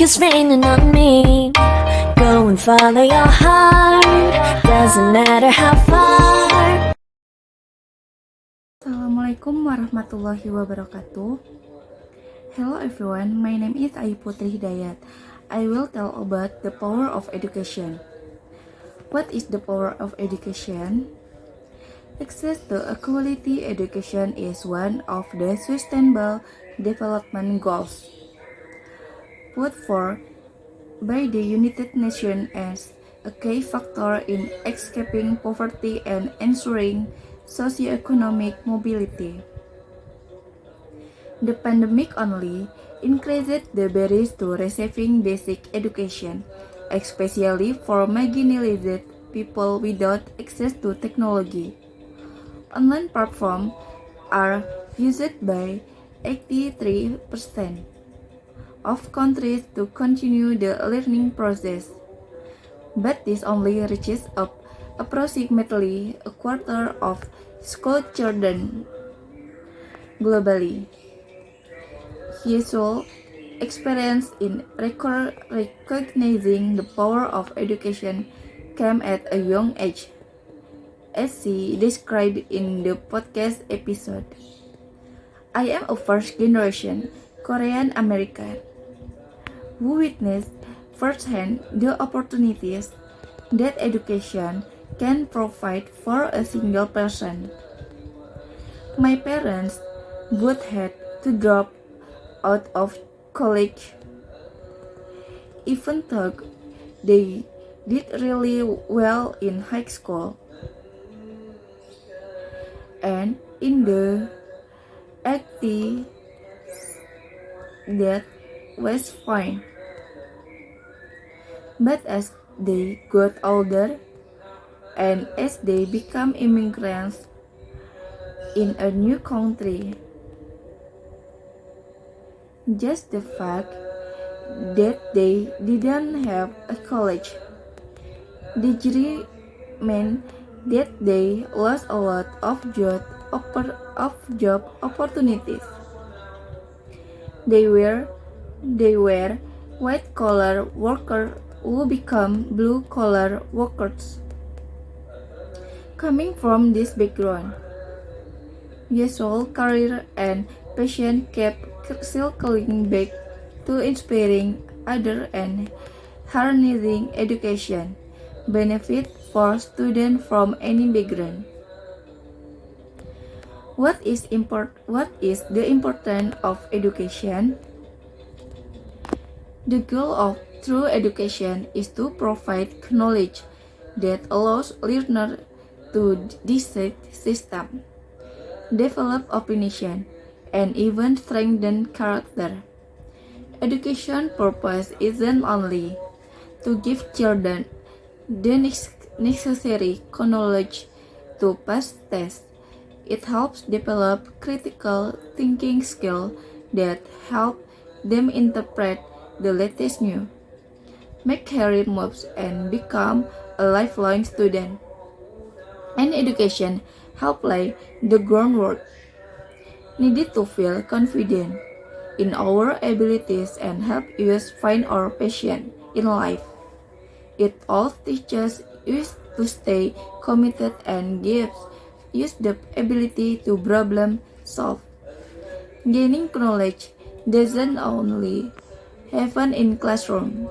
it's raining on me. Go and follow your heart, doesn't matter how far. Assalamualaikum warahmatullahi wabarakatuh. Hello everyone, my name is Ayu Putri Hidayat. I will tell about the power of education. What is the power of education? Access to a quality education is one of the sustainable development goals put forth by the United Nations as a key factor in escaping poverty and ensuring socioeconomic mobility. The pandemic only increased the barriers to receiving basic education, especially for marginalized people without access to technology. Online platforms are used by 83% of countries to continue the learning process, but this only reaches up approximately a quarter of school children globally. Yesol experience in recognizing the power of education came at a young age, as she described in the podcast episode. I am a first generation Korean American who witnessed firsthand the opportunities that education can provide for a single person. My parents both had to drop out of college, even though they did really well in high school. And in the 80s, that was fine. But as they got older and as they become immigrants in a new country, just the fact that they didn't have a college degree meant that they lost a lot of job opportunities. They were white collar workers who become blue collar workers. Coming from this background, Yesol's career and passion kept circling back to inspiring others and harnessing education benefit for students from any background. What is the importance of education? The goal of true education is to provide knowledge that allows learners to dissect system, develop opinion, and even strengthen character. Education purpose isn't only to give children the necessary knowledge to pass tests. It helps develop critical thinking skills that help them interpret the latest news, make career moves, and become a lifelong student. And education helps lay the groundwork needed to feel confident in our abilities and help us find our passion in life. It all teaches us to stay committed and gives us the ability to problem solve. Gaining knowledge doesn't only happen in classroom.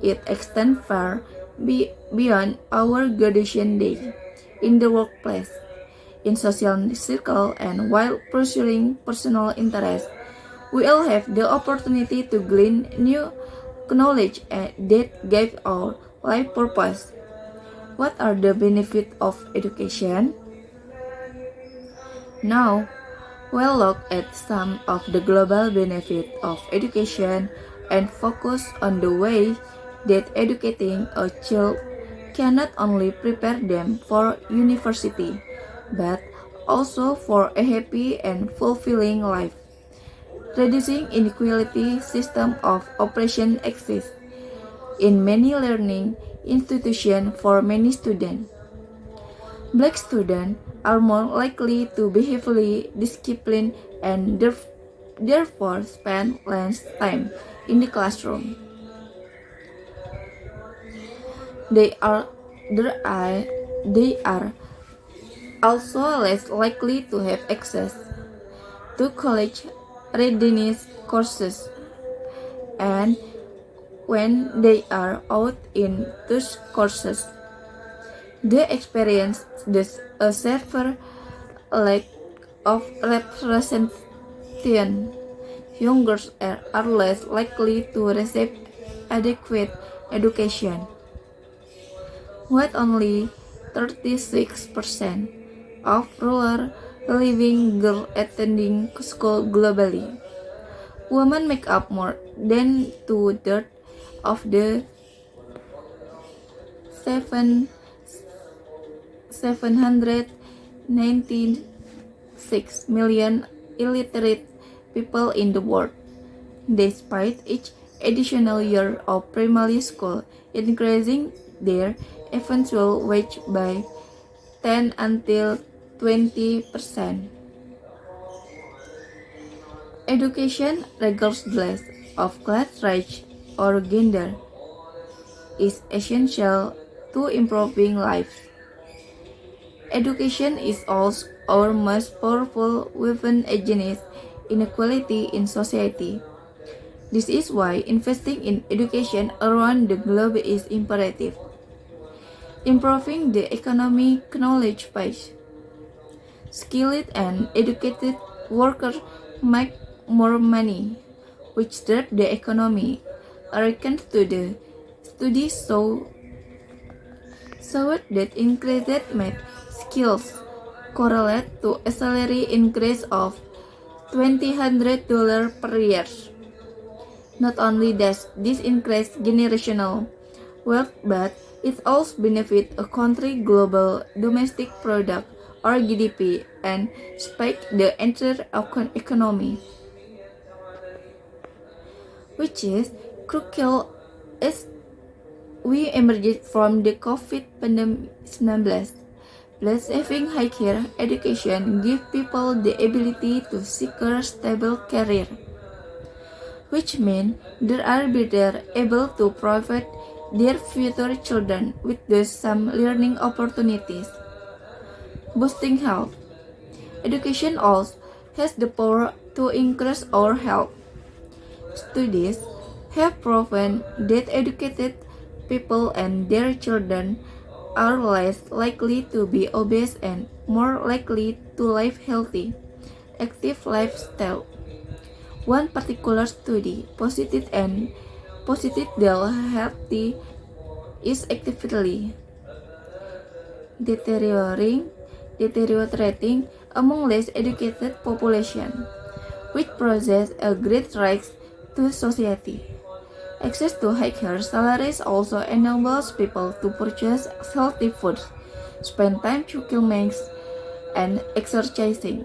It extends far beyond our graduation day, in the workplace, in social circle, and while pursuing personal interests. We all have the opportunity to glean new knowledge that give our life purpose. What are the benefits of education? Now, we'll look at some of the global benefits of education and focus on the way that educating a child can not only prepare them for university, but also for a happy and fulfilling life. Reducing inequality system of operation exists in many learning institutions for many students. Black students are more likely to be heavily disciplined and therefore spend less time in the classroom. They are also less likely to have access to college readiness courses, and when they are out in those courses, they experience a severe lack of representation. Young girls are less likely to receive adequate education, with only 36% of rural living girls attending school globally. Women make up more than two-thirds of the 796 million illiterate people in the world. Despite each additional year of primary school increasing their eventual wage by 10 until 20%. Education, regardless of class, race, or gender, is essential to improving life. Education is also our most powerful weapon against inequality in society. This is why investing in education around the globe is imperative. Improving the economic knowledge base. Skilled and educated workers make more money, which drives the economy. According to the studies showed that increased math skills correlate to a salary increase of $200 per year. Not only does this increase generational wealth, but it also benefits a country's global domestic product or GDP and spike the entire economy, which is crucial as we emerge from the COVID-19. Plus, having higher education gives people the ability to secure stable career, which means they are better able to provide their future children with some learning opportunities. Boosting health. Education also has the power to increase our health. Studies have proven that educated people and their children are less likely to be obese and more likely to live healthy, active lifestyle. One particular study posited that healthy is actively deteriorating among less educated population, which poses a great risk to society. Access to higher salaries also enables people to purchase healthy foods, spend time cooking meals, and exercising.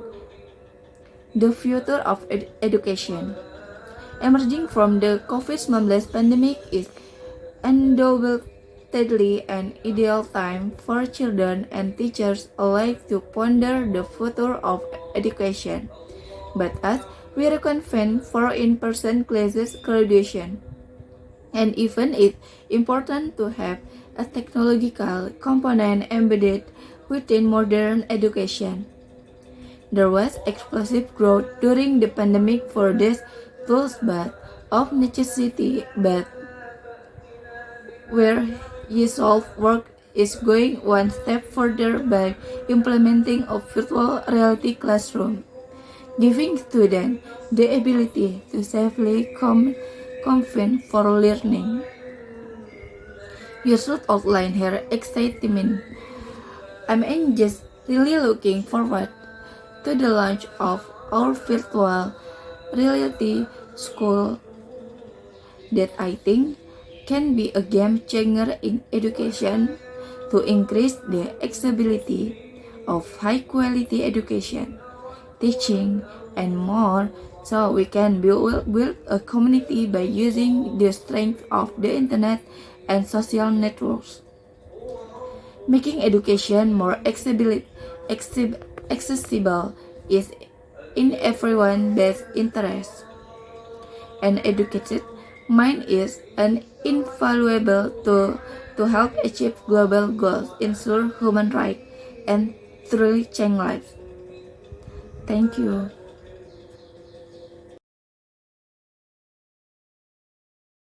The future of education. Emerging from the COVID-19 pandemic is undoubtedly an ideal time for children and teachers alike to ponder the future of education. But as we reconvene for in-person classes graduation, and even it's important to have a technological component embedded within modern education. There was explosive growth during the pandemic for these tools, but of necessity, but where Usolve work is going one step further by implementing a virtual reality classroom, giving students the ability to safely confine for learning. You should outline her excitement. I'm just really looking forward to the launch of our virtual reality school that I think can be a game changer in education to increase the accessibility of high quality education, teaching, and more, so we can build a community by using the strength of the internet and social networks. Making education more accessible is in everyone's best interest. An educated Mind is an invaluable to help achieve global goals, ensure human rights, and truly change lives. Thank you.